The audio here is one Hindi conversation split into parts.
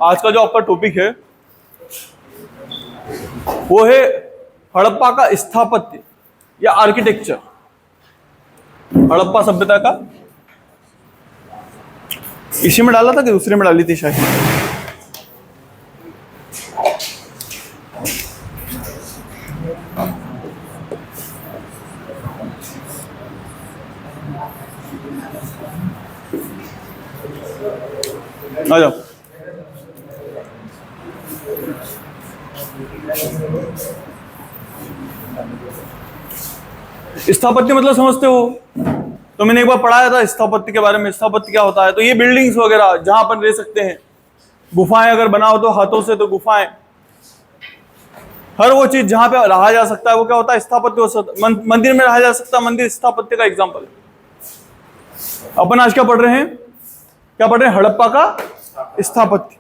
आज का जो आपका टॉपिक है वो है हड़प्पा का स्थापत्य या आर्किटेक्चर। हड़प्पा सभ्यता का इसी में डाला था कि दूसरे में डाली थी शायद। आ जाओ। स्थापत्य मतलब समझते हो? तो मैंने एक बार पढ़ाया था स्थापत्य के बारे में। स्थापत्य क्या होता है? तो ये बिल्डिंग्स वगैरह जहां अपन रह सकते हैं, गुफाएं अगर बनाओ तो हाथों से, तो गुफाएं, हर वो चीज जहां पे रहा जा सकता है वो क्या होता है? स्थापत्य हो सकता है। मंदिर में रहा जा सकता है, मंदिर स्थापत्य का एग्जाम्पल है। अपन आज क्या पढ़ रहे हैं? क्या पढ़ रहे हैं? हड़प्पा का स्थापत्य।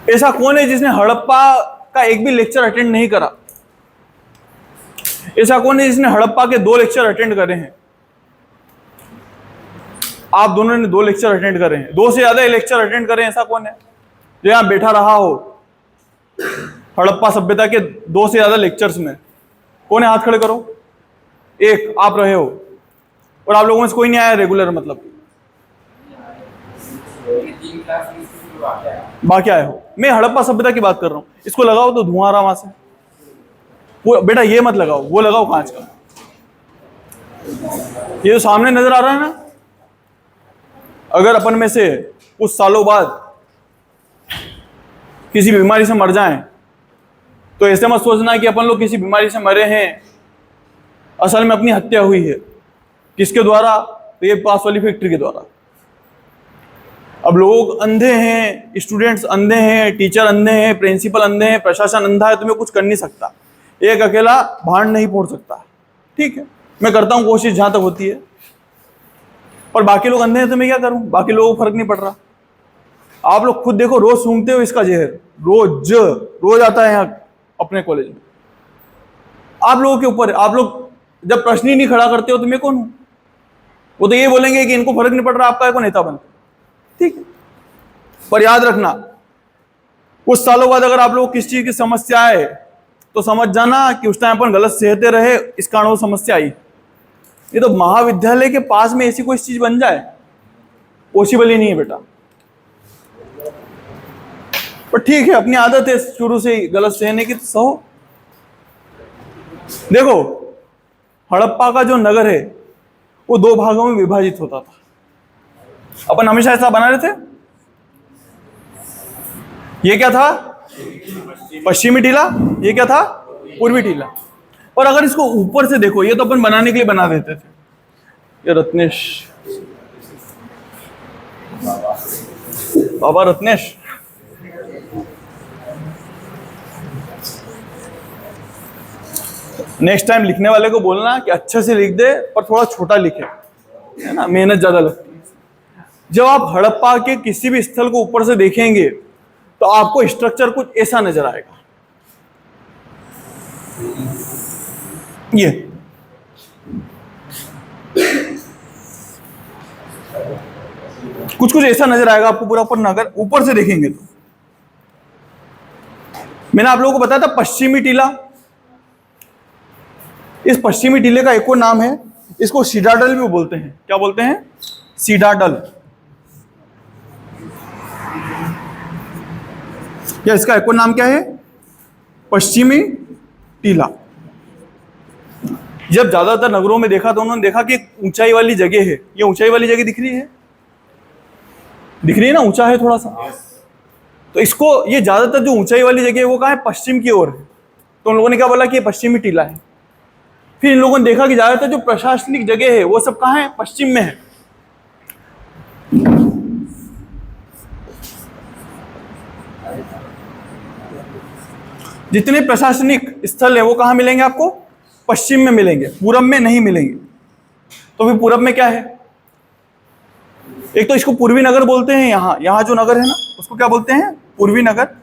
ऐसा कौन है जिसने हड़प्पा का एक भी लेक्चर अटेंड नहीं करा? ऐसा कौन है जिसने हड़प्पा के 2 लेक्चर अटेंड करे हैं? आप दोनों ने 2 लेक्चर अटेंड करे हैं, 2 से ज्यादा लेक्चर अटेंड करे हैं। ऐसा कौन है जो यहां बैठा रहा हो हड़प्पा सभ्यता के 2 से ज्यादा लेक्चर्स में? कौन है? हाथ खड़े करो। एक आप रहे हो, और आप लोगों में से कोई नहीं आया रेगुलर, मतलब बाकी आए हो। मैं हड़प्पा सभ्यता की बात कर रहा हूं। इसको लगाओ तो धुआं आ रहा वहां से। वो बेटा ये मत लगाओ, वो लगाओ कांच का। ये जो सामने नजर आ रहा है ना, अगर अपन में से कुछ सालों बाद किसी बीमारी से मर जाएं तो ऐसे मत सोचना कि अपन लोग किसी बीमारी से मरे हैं, असल में अपनी हत्या हुई है। किसके द्वारा? तो ये पास वाली फैक्ट्री के द्वारा। अब लोग अंधे हैं, स्टूडेंट्स अंधे हैं, टीचर अंधे हैं, प्रिंसिपल अंधे हैं, प्रशासन अंधा है, तो मैं कुछ कर नहीं सकता। एक अकेला भांड नहीं फोड़ सकता, ठीक है? मैं करता हूं कोशिश जहां तक होती है, और बाकी लोग अंधे हैं तो मैं क्या करूं? बाकी लोगों को फर्क नहीं पड़ रहा। आप लोग खुद देखो, रोज सूंघते हो इसका जहर, रोज आता है यहाँ अपने कॉलेज में। आप लोगों के ऊपर, आप लोग जब प्रश्न ही नहीं खड़ा करते हो तो मैं कौन हूं? वो तो ये बोलेंगे कि इनको फर्क नहीं पड़ रहा, आपका को नेता बनते, ठीक है? पर याद रखना, कुछ सालों बाद अगर आप लोग किस चीज की समस्या आए तो समझ जाना कि उस टाइम अपन गलत सहते रहे, इस कारण वो समस्या आई। ये तो महाविद्यालय के पास में ऐसी कोई चीज बन जाए, पॉसिबल ही नहीं है बेटा। पर ठीक है, अपनी आदत है शुरू से ही गलत सहने की, तो सहो। देखो, हड़प्पा का जो नगर है वो 2 भागों में विभाजित होता था। अपन हमेशा ऐसा बना रहे थे। ये क्या था? पश्चिमी टीला। ये क्या था? पूर्वी टीला। और अगर इसको ऊपर से देखो, ये तो अपन बनाने के लिए बना देते थे। ये रत्नेश, बाबा रत्नेश, नेक्स्ट टाइम लिखने वाले को बोलना कि अच्छे से लिख दे, पर थोड़ा छोटा लिखे, है ना, मेहनत ज्यादा लगती है। जब आप हड़प्पा के किसी भी स्थल को ऊपर से देखेंगे तो आपको स्ट्रक्चर कुछ ऐसा नजर आएगा। ये कुछ ऐसा नजर आएगा आपको पूरा ऊपर नगर ऊपर से देखेंगे तो। मैंने आप लोगों को बताया था पश्चिमी टीला। इस पश्चिमी टीले का एक और नाम है, इसको सीडाडल भी बोलते हैं। क्या बोलते हैं? सीडाडल। या इसका एक और नाम क्या है? पश्चिमी टीला। जब ज्यादातर नगरों में देखा तो उन्होंने देखा कि ऊंचाई वाली जगह है। ये ऊंचाई वाली जगह दिख रही है? दिख रही है ना, ऊंचा है थोड़ा सा। तो इसको, ये ज्यादातर जो ऊंचाई वाली जगह है वो कहाँ है? पश्चिम की ओर है। तो उन लोगों ने क्या बोला कि ये पश्चिमी टीला है। फिर इन लोगों ने देखा कि ज्यादातर जो प्रशासनिक जगह है वो सब कहाँ है? पश्चिम में है। जितने प्रशासनिक स्थल है वो कहाँ मिलेंगे आपको? पश्चिम में मिलेंगे, पूरब में नहीं मिलेंगे। तो फिर पूरब में क्या है? एक तो इसको पूर्वी नगर बोलते हैं। यहाँ जो नगर है ना उसको क्या बोलते हैं? पूर्वी नगर।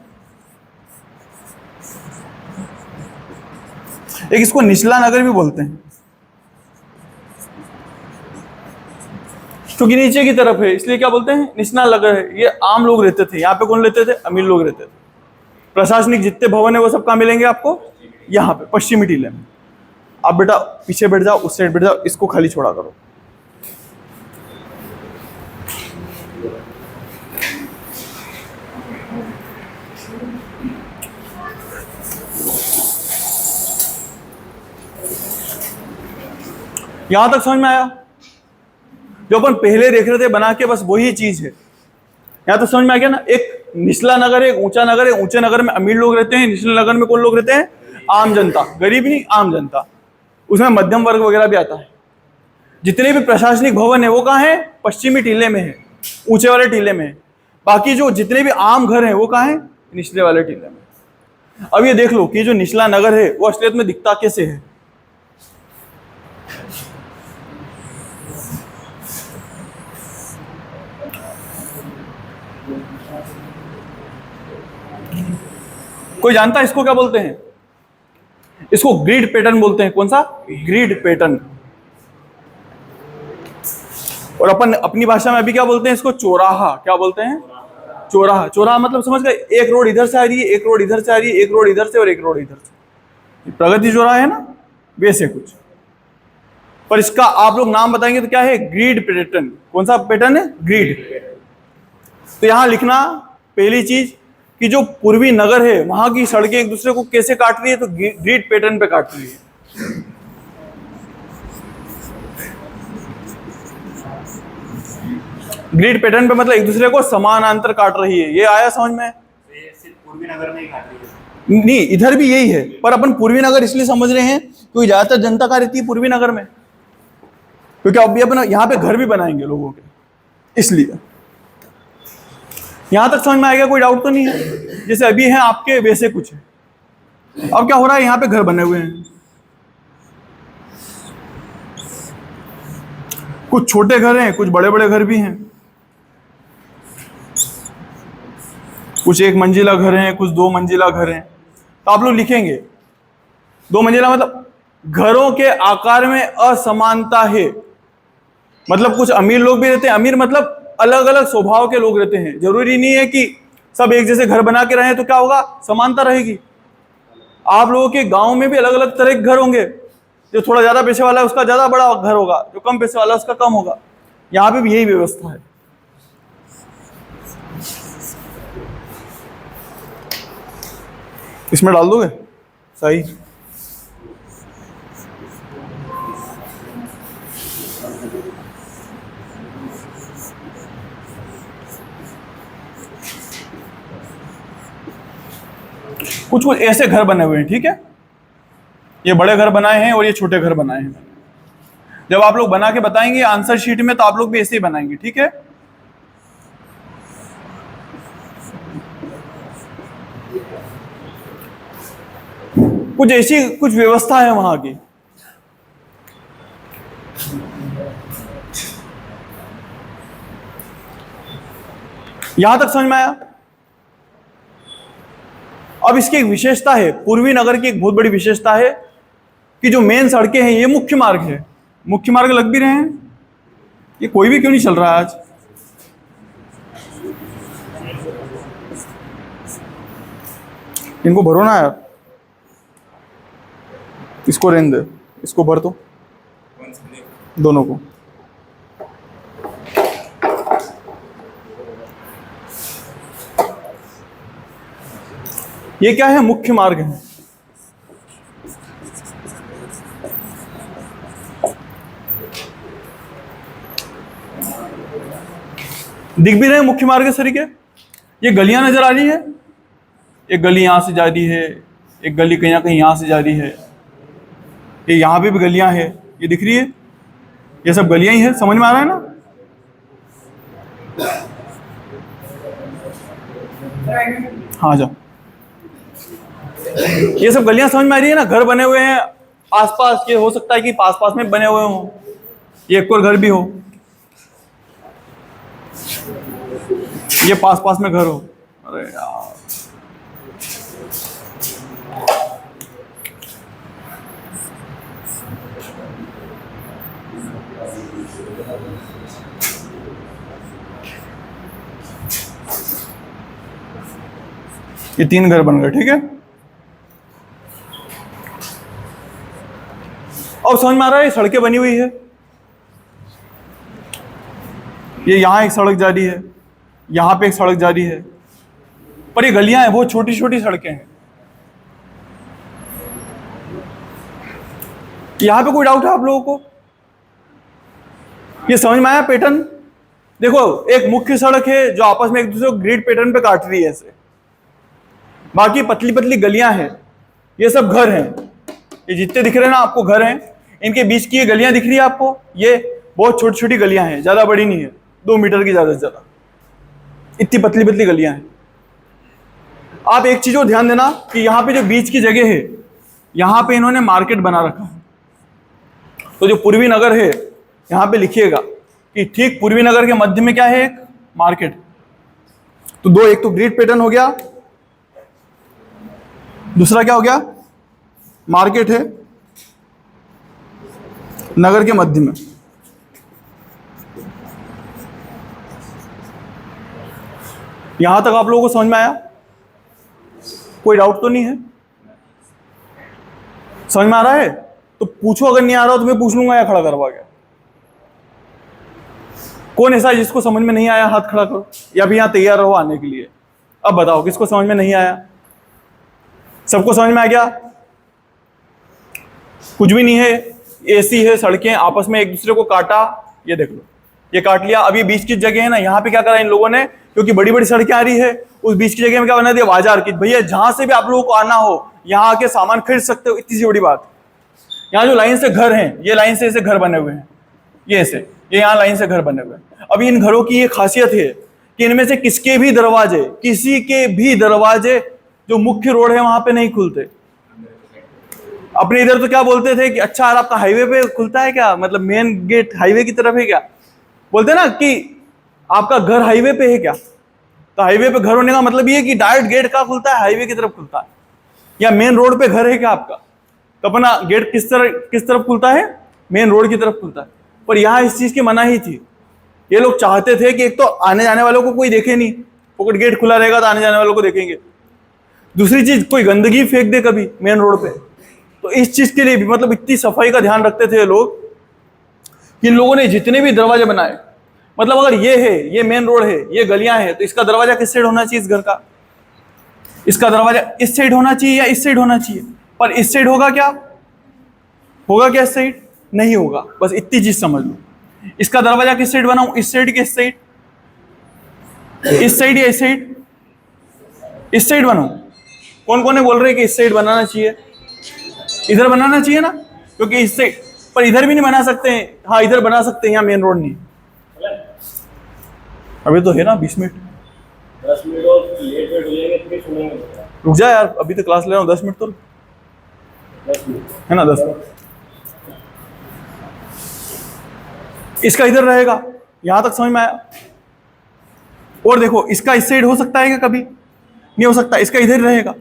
एक इसको निचला नगर भी बोलते हैं। क्योंकि नीचे की तरफ है इसलिए क्या बोलते हैं, निचला नगर है। ये आम लोग रहते थे, यहाँ पे कौन रहते थे, अमीर लोग रहते थे। प्रशासनिक जितने भवन है वो सब कहाँ मिलेंगे आपको, यहाँ पे पश्चिमी टीले में। आप बेटा पीछे बैठ जाओ, उस साइड बैठ जाओ, इसको खाली छोड़ा करो। यहां तक समझ में आया? जो अपन पहले देख रहे थे बना के, बस वही चीज है। यहां तक समझ में आ गया ना? एक निचला नगर है, एक ऊंचा नगर है। ऊंचे नगर में अमीर लोग रहते हैं, निचले नगर में कौन लोग रहते हैं, आम जनता। गरीब नहीं, आम जनता। उसमें मध्यम वर्ग वगैरह भी आता है। जितने भी प्रशासनिक भवन है वो कहाँ है, पश्चिमी टीले में है, ऊंचे वाले टीले में है। बाकी जो जितने भी आम घर हैं वो कहाँ है, निचले वाले टीले में। अब ये देख लो कि जो निचला नगर है वो असलियत में दिखता कैसे है। कोई जानता है इसको क्या बोलते हैं? इसको ग्रिड पैटर्न बोलते हैं। कौन सा, ग्रिड पैटर्न। और अपन अपनी भाषा में अभी क्या बोलते हैं इसको, चौराहा। क्या बोलते हैं, चौराहा। चौराहा मतलब समझ गए, एक रोड इधर से आ रही है, एक रोड इधर से आ रही है, एक रोड इधर से और एक रोड इधर से। प्रगति चौराहा है ना, वैसे कुछ। पर इसका आप लोग नाम बताएंगे तो क्या है, ग्रिड पैटर्न। कौन सा पैटर्न है, ग्रिड। तो यहां लिखना पहली चीज कि जो पूर्वी नगर है वहां की सड़कें एक दूसरे को कैसे काट रही है, तो ग्रिड पैटर्न पे काट रही है। ग्रिड पैटर्न पे मतलब एक दूसरे को समानांतर काट रही है। ये आया समझ में? सिर्फ पूर्वी नगर में ही काट रही है? नहीं, इधर भी यही है, पर अपन पूर्वी नगर इसलिए समझ रहे हैं क्योंकि ज्यादातर जनता का रहती है पूर्वी नगर में, क्योंकि अभी अपन यहाँ पे घर भी बनाएंगे लोगों के, इसलिए। यहां तक समझ में आएगा? कोई डाउट तो नहीं है? जैसे अभी है आपके वैसे कुछ है। अब क्या हो रहा है, यहाँ पे घर बने हुए हैं, कुछ छोटे घर हैं, कुछ बड़े बड़े घर भी हैं, कुछ एक मंजिला घर हैं, कुछ दो मंजिला घर हैं। तो आप लोग लिखेंगे 2 मंजिला मतलब घरों के आकार में असमानता है। मतलब कुछ अमीर लोग भी रहते हैं, अमीर मतलब अलग अलग स्वभाव के लोग रहते हैं। जरूरी नहीं है कि सब एक जैसे घर बना के रहें, तो क्या होगा, समानता रहेगी। आप लोगों के गांव में भी अलग अलग तरह के घर होंगे। जो थोड़ा ज्यादा पैसे वाला है उसका ज्यादा बड़ा घर होगा, जो कम पैसे वाला है उसका कम होगा। यहाँ पे भी यही व्यवस्था है। इसमें डाल दोगे सही? कुछ कुछ ऐसे घर बने हुए हैं, ठीक है। ये बड़े घर बनाए हैं और ये छोटे घर बनाए हैं। जब आप लोग बना के बताएंगे आंसर शीट में तो आप लोग भी ऐसे ही बनाएंगे, ठीक है। कुछ ऐसी कुछ व्यवस्था है वहां की। यहां तक समझ में आया? अब इसकी एक विशेषता है, पूर्वी नगर की एक बहुत बड़ी विशेषता है कि जो मेन सड़कें हैं ये मुख्य मार्ग है। मुख्य मार्ग लग भी रहे हैं, ये कोई भी क्यों नहीं चल रहा है आज? इनको भरो ना यार, इसको रहने दे, इसको भर दो, दोनों को। ये क्या है, मुख्य मार्ग है। दिख भी रहे हैं मुख्य मार्ग के तरीके। ये गलियां नजर आ रही है, एक गली यहां से जा रही है, एक गली कहीं ना कहीं यहां से जा रही है, ये यहां पे भी गलियां है, ये दिख रही है, ये सब गलियां ही है। समझ में आ रहा है ना? हाँ जाओ। ये सब गलियां समझ में आ रही है ना? घर बने हुए हैं आसपास, ये हो सकता है कि पास पास में बने हुए हों, ये एक और घर भी हो, ये पास पास में घर हो। अरे यार, ये 3 घर बन गए, ठीक है। अब समझ में आ रहा है, ये सड़कें बनी हुई है, ये यहां एक सड़क जा रही है, यहां पे एक सड़क जा रही है, पर ये गलियां हैं, बहुत छोटी छोटी सड़कें हैं। यहां पे कोई डाउट है आप लोगों को? ये समझ में आया पैटर्न? देखो, एक मुख्य सड़क है जो आपस में एक दूसरे को ग्रिड पैटर्न पे काट रही है ऐसे, बाकी पतली पतली गलियां हैं, ये सब घर हैं। ये जितने दिख रहे हैं ना आपको घर हैं, इनके बीच की ये गलियां दिख रही है आपको, ये बहुत छोटी छोटी गलियां हैं, ज्यादा बड़ी नहीं है, 2 मीटर की ज्यादा से ज्यादा, इतनी पतली पतली गलियां हैं। आप एक चीज को ध्यान देना कि यहाँ पे जो बीच की जगह है, यहाँ पे इन्होंने मार्केट बना रखा है। तो जो पूर्वी नगर है, यहाँ पे लिखिएगा कि ठीक पूर्वी नगर के मध्य में क्या है, एक मार्केट। तो दो, एक तो ग्रिड पैटर्न हो गया, दूसरा क्या हो गया, मार्केट है नगर के मध्य में। यहां तक आप लोगों को समझ में आया? कोई डाउट तो नहीं है? समझ में आ रहा है तो पूछो, अगर नहीं आ रहा तो मैं पूछ लूंगा या खड़ा करवा के। कौन ऐसा है जिसको समझ में नहीं आया, हाथ खड़ा करो, या भी यहां तैयार रहो आने के लिए। अब बताओ किसको समझ में नहीं आया? सबको समझ में आ गया? कुछ भी नहीं है, एसी है, सड़कें आपस में एक दूसरे को काटा, ये देख लो, ये काट लिया। अभी बीच की जगह है ना, यहाँ पे क्या करा इन लोगों ने, क्योंकि बड़ी बड़ी सड़कें आ रही है, उस बीच की जगह में क्या बना दिया, बाजार की। भैया जहां से भी आप लोगों को आना हो, यहाँ आके सामान खरीद सकते हो, इतनी सी बड़ी बात। यहाँ जो लाइन से घर हैं, ये लाइन से ऐसे घर बने हुए हैं, ये ऐसे, ये यहाँ लाइन से घर बने हुए हैं। अभी इन घरों की ये खासियत है कि इनमें से किसके भी दरवाजे, किसी के भी दरवाजे जो मुख्य रोड है वहां पे नहीं खुलते। अपने इधर तो क्या बोलते थे कि अच्छा यार आपका हाईवे पे खुलता है क्या, मतलब मेन गेट हाईवे की तरफ है क्या, बोलते ना कि आपका घर हाईवे पे है क्या। तो हाईवे पे घर होने का मतलब ये कि डायरेक्ट गेट कहाँ खुलता है, हाईवे की तरफ खुलता है। या मेन रोड पे घर है क्या आपका, तो अपना गेट किस तरफ खुलता है, मेन रोड की तरफ खुलता है। पर यहाँ इस चीज की मनाही थी। ये लोग चाहते थे कि एक तो आने जाने वालों को कोई देखे नहीं, पॉकेट गेट खुला रहेगा तो आने जाने वालों को देखेंगे। दूसरी चीज, कोई गंदगी फेंक दे कभी मेन रोड पे, तो इस चीज के लिए भी मतलब इतनी सफाई का ध्यान रखते थे ये लोग कि इन लोगों ने जितने भी दरवाजे बनाए, मतलब अगर ये है, ये मेन रोड है, ये गलियां हैं, तो इसका दरवाजा किस साइड होना चाहिए इस घर का, इसका दरवाजा इस साइड होना चाहिए या इस साइड होना चाहिए। पर इस साइड होगा क्या, होगा क्या इस साइड, नहीं होगा। बस इतनी चीज समझ लो, इसका दरवाजा किस साइड बनाऊं, इस साइड के इस साइड, इस साइड या इस साइड, इस साइड बनाऊं। कौन कौन है बोल रहे हैं कि इस साइड बनाना चाहिए, इधर बनाना चाहिए ना, क्योंकि इस साइड, पर इधर भी नहीं बना सकते हैं। हाँ इधर बना सकते हैं, यहाँ मेन रोड नहीं। अभी तो है ना 20 मिनट, 10 मिनट और लेट वेट हो जाएंगे तो सुनेंगे। रुक जा यार, अभी तो क्लास ले रहा हूँ, 10 मिनट तो 10 मिनट है ना, 10 मिनट। इसका इधर रहेगा, यहां तक समझ में आया? और देखो इसका इस साइड हो सकता है क्या, कभी नहीं हो सकता, इसका इधर रहेगा।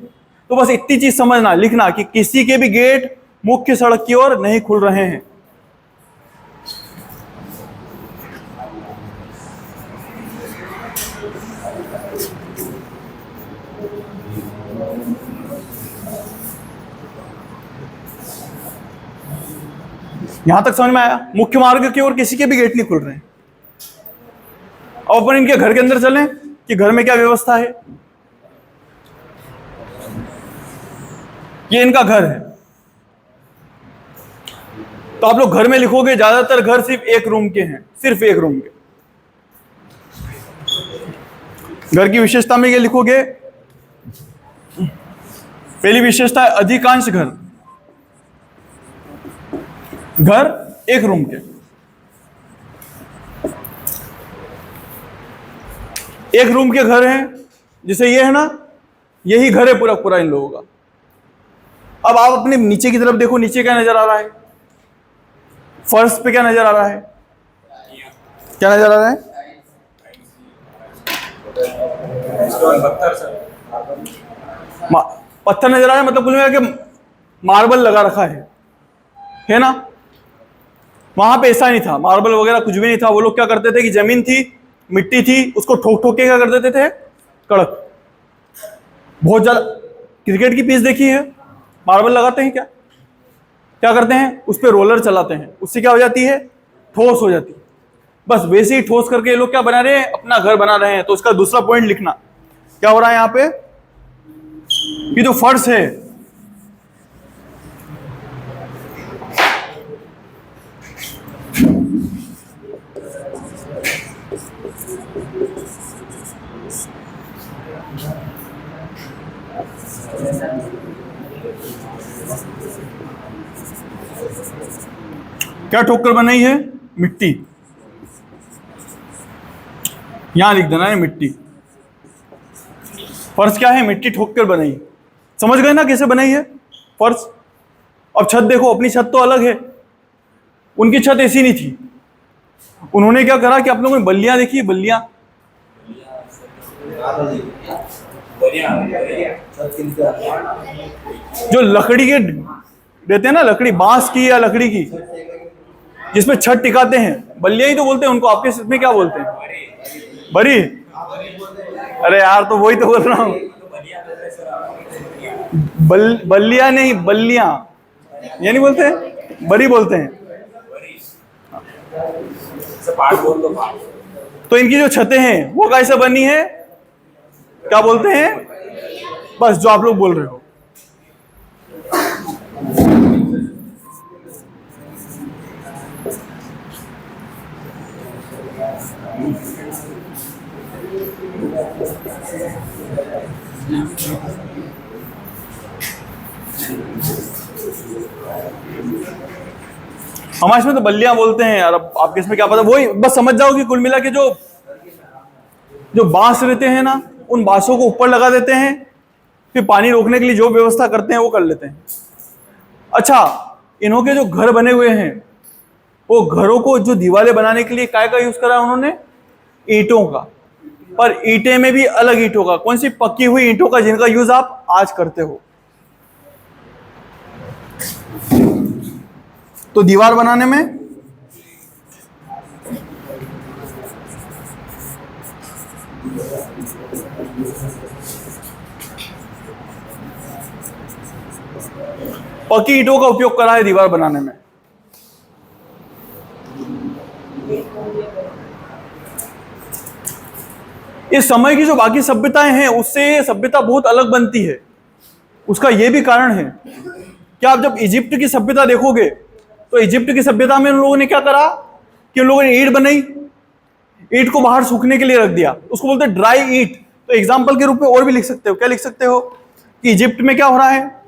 तो बस इतनी चीज समझना, लिखना कि किसी के भी गेट मुख्य सड़क की ओर नहीं खुल रहे हैं। यहां तक समझ में आया? मुख्य मार्ग की ओर किसी के भी गेट नहीं खुल रहे हैं। अब अपन इनके घर के अंदर चलें कि घर में क्या व्यवस्था है। ये इनका घर है, तो आप लोग घर में लिखोगे, ज्यादातर घर सिर्फ एक रूम के हैं, सिर्फ एक रूम के। घर की विशेषता में ये लिखोगे, पहली विशेषता है अधिकांश घर एक रूम के, एक रूम के घर हैं। जैसे ये है ना, यही घर है पूरा पूरा इन लोगों का। अब आप अपने नीचे की तरफ देखो, नीचे क्या नजर आ रहा है, फर्श पे क्या नजर आ रहा है, क्या नजर आ रहा है, पत्थर नजर आ रहा है। मतलब कुल मिला के मार्बल लगा रखा है ना। वहां पे ऐसा नहीं था, मार्बल वगैरह कुछ भी नहीं था। वो लोग क्या करते थे कि जमीन थी, मिट्टी थी, उसको ठोक ठोक के क्या कर देते थे, कड़क बहुत ज्यादा क्रिकेट की पिच देखी है, मार्बल लगाते हैं क्या, क्या करते हैं, उस पर रोलर चलाते हैं, उससे क्या हो जाती है, ठोस हो जाती है। बस वैसे ही ठोस करके ये लोग क्या बना रहे हैं, अपना घर बना रहे हैं। तो उसका दूसरा पॉइंट लिखना, क्या हो रहा है यहाँ पे, ये जो फर्श है, क्या ठोकर बनाई है, मिट्टी। यहां लिख देना है मिट्टी। फर्श क्या है, मिट्टी ठोक कर बनाई। समझ गए ना कैसे बनाई है फर्श। अब छत देखो, अपनी छत तो अलग है, उनकी छत ऐसी नहीं थी। उन्होंने क्या करा कि आप लोगों ने बल्लियां देखी, बल्लियां, जो लकड़ी के देते हैं ना, लकड़ी बांस की या लकड़ी की, जिसमें छत टिकाते हैं, बल्लियां ही तो बोलते हैं उनको। आपके इसमें क्या बोलते हैं, बरी। अरे यार, तो वही तो बोल रहा हूं, बल्लियां नहीं, बल्लियां, ये नहीं बोलते हैं, बरी बोलते हैं। तो इनकी जो छतें हैं वो कैसे बनी है, क्या बोलते हैं, बस जो आप लोग बोल रहे हो। हमारे इसमें तो बल्लियां बोलते हैं यार, अब आपके इसमें क्या पता। वही बस समझ जाओ कि कुल मिला के जो बांस रहते हैं ना, उन बांसों को ऊपर लगा देते हैं, फिर पानी रोकने के लिए जो व्यवस्था करते हैं वो कर लेते हैं। अच्छा, इन्हों के जो घर बने हुए हैं, वो घरों को जो दीवारें बनाने के लिए काय का यूज करा उन्होंने, ईंटों का। पर ईंटें में भी अलग ईंटों का, कौन सी, पक्की हुई ईंटों का, जिनका यूज आप आज करते हो। तो दीवार बनाने में पक्की ईंटों का उपयोग करा है दीवार बनाने में। इस समय की जो बाकी सभ्यताएं हैं उससे ये सभ्यता बहुत अलग बनती है। उसका यह भी कारण है कि आप जब इजिप्ट की सभ्यता देखोगे, तो इजिप्ट की सभ्यता में उन लोगों ने क्या करा कि उन लोगों ने ईंट बनाई, ईंट को बाहर सूखने के लिए रख दिया, उसको बोलते हैं ड्राई ईंट। तो एग्जांपल के रूप में और भी लिख सकते हो, क्या लिख सकते हो कि इजिप्ट में क्या हो रहा है,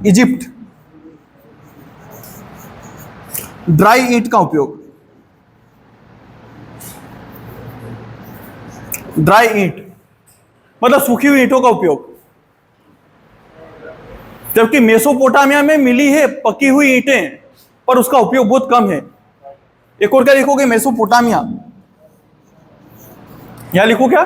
इजिप्ट ड्राई ईंट का उपयोग, ड्राई ईंट मतलब सूखी हुई ईंटों का उपयोग। जबकि मेसोपोटामिया में मिली है पकी हुई ईंटें, पर उसका उपयोग बहुत कम है। एक और क्या लिखोगे, मेसोपोटामिया, यहां लिखो क्या,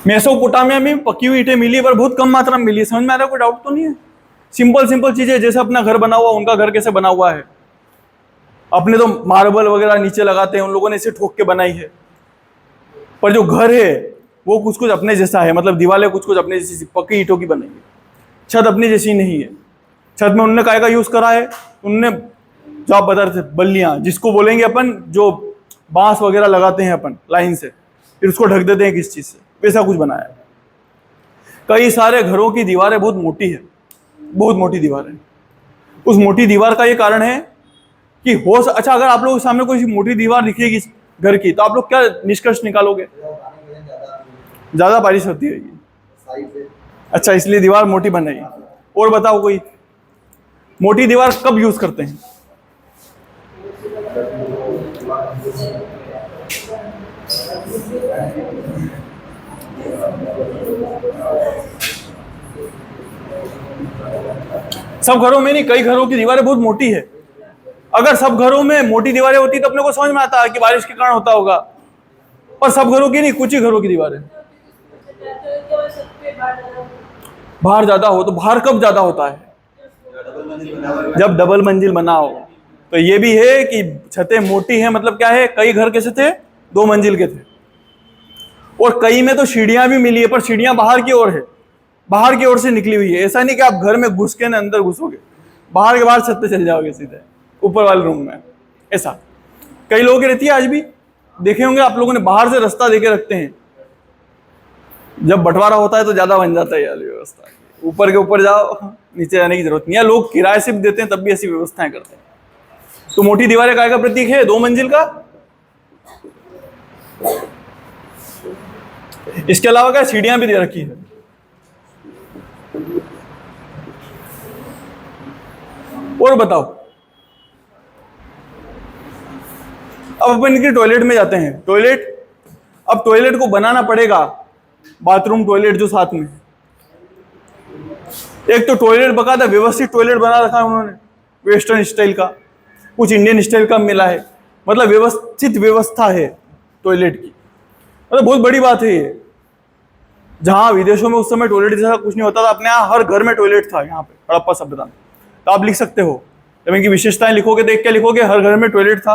मेसोपोटामिया में पकी हुई ईंटें मिली, पर बहुत कम मात्रा में मिली है। समझ में आ रहा है, कोई डाउट तो नहीं है। सिंपल सिंपल चीजें, जैसे अपना घर बना हुआ, उनका घर कैसे बना हुआ है, अपने तो मार्बल वगैरह नीचे लगाते हैं, उन लोगों ने इसे ठोक के बनाई है। पर जो घर है वो कुछ कुछ अपने जैसा है, मतलब दीवारें कुछ कुछ अपने जैसी पक्की ईंटों की बनाई है, छत अपनी जैसी नहीं है। छत में उन्होंने काय का यूज करा है, उन्होंने जो आप बता रहे थे बल्लियां, जिसको बोलेंगे अपन जो बांस वगैरह लगाते हैं अपन लाइन से, फिर उसको ढक देते हैं किस चीज से, वैसा कुछ बनाया है। कई सारे घरों की दीवारें बहुत मोटी है, बहुत मोटी दीवारें। उस मोटी दीवार का ये कारण है कि अच्छा, अगर आप लोगों के सामने कोई मोटी दीवार दिखेगी घर की, तो आप लोग क्या निष्कर्ष निकालोगे, ज्यादा बारिश होती है। अच्छा, इसलिए दीवार मोटी बन रही है। और बताओ कोई मोटी दीवार कब यूज करते हैं, सब घरों में नहीं, कई घरों की दीवारें बहुत मोटी है। अगर सब घरों में मोटी दीवारें होती तो अपने को समझ में आता है कि बारिश के कारण होता होगा, पर सब घरों की नहीं, कुछ ही घरों की दीवारें। बाहर ज्यादा हो तो बाहर कब ज्यादा होता है, जब डबल मंजिल बना हो, तो ये भी है कि छतें मोटी हैं, मतलब क्या है, कई घर कैसे थे, 2 मंजिल के थे, और कई में तो सीढ़ियां भी मिली है, पर सीढ़ियां बाहर की ओर है, बाहर की ओर से निकली हुई है। ऐसा नहीं कि आप घर में घुस के ना अंदर घुसोगे, बाहर के बाहर छत पे चल जाओगे सीधे ऊपर वाले रूम में। ऐसा कई लोगों की रहती है, आज भी देखे होंगे आप लोगों ने, बाहर से रास्ता देके रखते हैं। जब बंटवारा होता है तो ज्यादा बन जाता है यार व्यवस्था, ऊपर के ऊपर जाओ, नीचे जाने की जरूरत नहीं है। लोग किराए से भी देते हैं तब भी ऐसी व्यवस्थाएं करते हैं। तो मोटी दीवारें काय का प्रतीक है, 2 मंजिल का। इसके अलावा क्या सीढ़ियां भी दे रखी है। और बताओ, अब अपन इनके टॉयलेट में जाते हैं। टॉयलेट, अब टॉयलेट को बनाना पड़ेगा, बाथरूम टॉयलेट जो साथ में। एक तो टॉयलेट बकायदा व्यवस्थित टॉयलेट बना रखा है उन्होंने, वेस्टर्न स्टाइल का, कुछ इंडियन स्टाइल का मिला है, मतलब व्यवस्थित व्यवस्था है टॉयलेट की, मतलब बहुत बड़ी बात है ये। जहां विदेशों में उस समय टॉयलेट जैसा कुछ नहीं होता था, अपने यहाँ हर घर में टॉयलेट था, यहाँ पे हड़प्पा सभ्यता में। तो आप लिख सकते हो, जब इनकी विशेषताएं लिखोगे, देख के लिखोगे, हर घर में टॉयलेट था।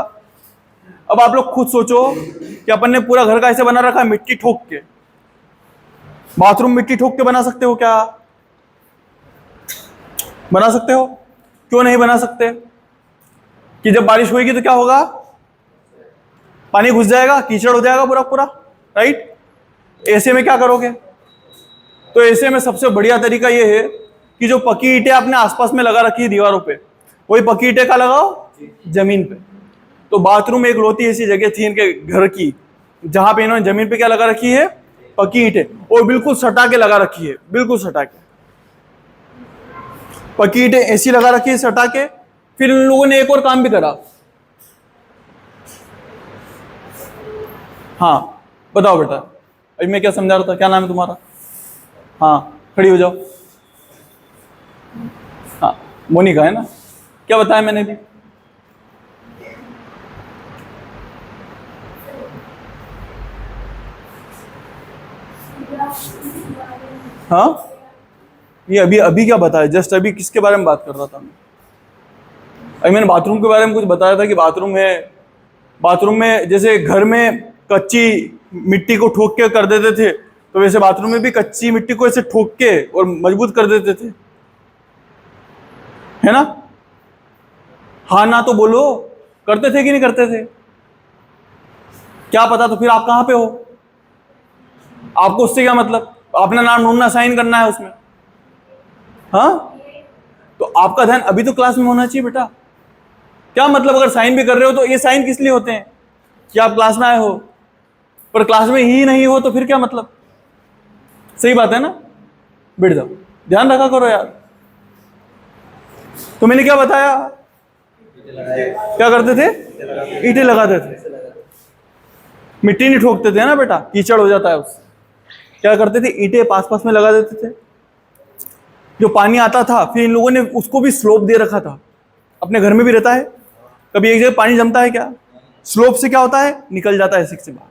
अब आप लोग खुद सोचो कि अपन ने पूरा घर का ऐसे बना रखा है, मिट्टी ठोक के। बाथरूम मिट्टी ठोक के बना सकते हो क्या? बना सकते हो? क्यों नहीं बना सकते? कि जब बारिश होगी तो क्या होगा, पानी घुस जाएगा, कीचड़ हो जाएगा पूरा पूरा, राइट। ऐसे में क्या करोगे? तो ऐसे में सबसे बढ़िया तरीका ये है कि जो पक्की ईंटें आपने आसपास में लगा रखी है दीवारों पे, वही पक्की ईंटें का लगाओ जमीन पे। तो बाथरूम एक लौती ऐसी जगह थी इनके घर की जहां पे इन्होंने जमीन पे क्या लगा रखी है, पक्की ईंटें, और बिल्कुल सटा के लगा रखी है, बिल्कुल सटा के पक्की ईंटें ऐसी लगा रखी है सटा के। फिर इन लोगों ने एक और काम भी करा। हाँ बताओ बेटा, अभी मैं क्या समझा रहा था, क्या नाम है तुम्हारा? हाँ खड़ी हो जाओ। हाँ मोनिका है ना, क्या बताया मैंने भी? हाँ ये अभी अभी क्या बताया, जस्ट अभी किसके बारे में बात कर रहा था मैं? अभी मैंने बाथरूम के बारे में कुछ बताया था कि बाथरूम है, बाथरूम में जैसे घर में कच्ची मिट्टी को ठोक के कर देते थे, तो वैसे बाथरूम में भी कच्ची मिट्टी को ऐसे ठोक के और मजबूत कर देते थे, है ना? हाँ ना तो बोलो, करते थे कि नहीं करते थे? क्या पता, तो फिर आप कहां पे हो? आपको उससे क्या मतलब? अपना नाम ढूंढना, साइन करना है उसमें। हाँ तो आपका ध्यान अभी तो क्लास में होना चाहिए बेटा। क्या मतलब, अगर साइन भी कर रहे हो तो ये साइन किस लिए होते हैं? कि आप क्लास में आए हो, पर क्लास में ही नहीं हो तो फिर क्या मतलब? सही बात है ना? बैठ जाओ, ध्यान रखा करो यार। तो मैंने क्या बताया, क्या करते थे? ईंटें लगाते थे, मिट्टी नहीं ठोकते थे ना बेटा, कीचड़ हो जाता है उससे। क्या करते थे? ईंटें पास पास में लगा देते थे। जो पानी आता था, फिर इन लोगों ने उसको भी स्लोप दे रखा था। अपने घर में भी रहता है, कभी एक जगह पानी जमता है क्या, स्लोप से क्या होता है, निकल जाता है सिक से बाहर।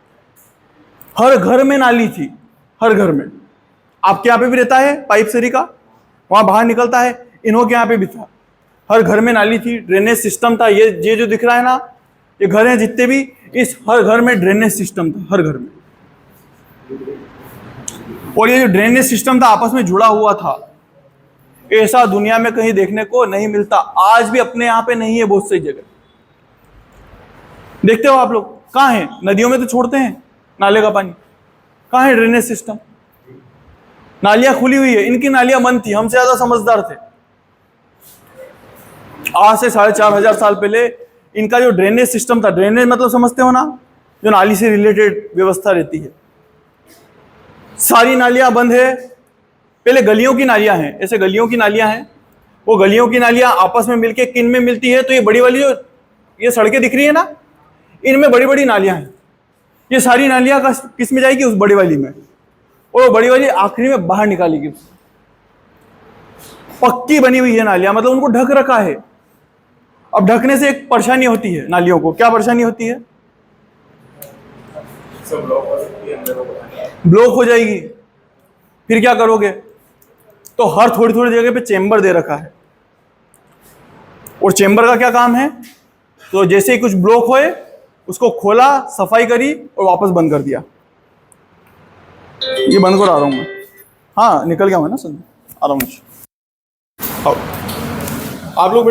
हर घर में नाली थी, हर घर में। आपके यहाँ पे भी रहता है पाइप सरी का, वहां बाहर निकलता है, इन्हों के यहाँ पे भी था। हर घर में नाली थी, ड्रेनेज सिस्टम था। ये जो दिख रहा है ना, ये घर हैं जितने भी, इस हर घर में ड्रेनेज सिस्टम था, हर घर में। और ये जो ड्रेनेज सिस्टम था आपस में जुड़ा हुआ था। ऐसा दुनिया में कहीं देखने को नहीं मिलता, आज भी अपने यहाँ पे नहीं है बहुत सी जगह। देखते हो आप लोग, कहाँ है? नदियों में तो छोड़ते हैं नाले का पानी, कहाँ है ड्रेनेज सिस्टम? नालियां खुली हुई है, इनकी नालियां बंद थी, हमसे ज्यादा समझदार थे। आज से 4,500 साल पहले इनका जो ड्रेनेज सिस्टम था, ड्रेनेज मतलब समझते हो ना, जो नाली से रिलेटेड व्यवस्था रहती है, सारी नालियां बंद है। पहले गलियों की नालियां हैं, ऐसे गलियों की नालियां हैं, वो गलियों की नालियां आपस में मिलके किन में मिलती है, तो ये बड़ी वाली जो ये सड़कें दिख रही है ना, इनमें बड़ी बड़ी नालियां हैं। ये सारी नालियां किस में जाएगी? उस बड़ी वाली में, और वो बड़ी वाली आखिरी में बाहर निकालेगी। पक्की बनी हुई है नालियां, मतलब उनको ढक रखा है। अब ढकने से एक परेशानी होती है नालियों को, क्या परेशानी होती है? ब्लॉक हो जाएगी। फिर क्या करोगे? तो हर थोड़ी थोड़ी जगह पे चेंबर दे रखा है, और चेंबर का क्या काम है? तो जैसे ही कुछ ब्लॉक होए उसको खोला, सफाई करी और वापस बंद कर दिया। ये बंद कर आ रहा हूँ मैं। हाँ निकल गया मैं ना सर, आ रहा हूँ। आप लोग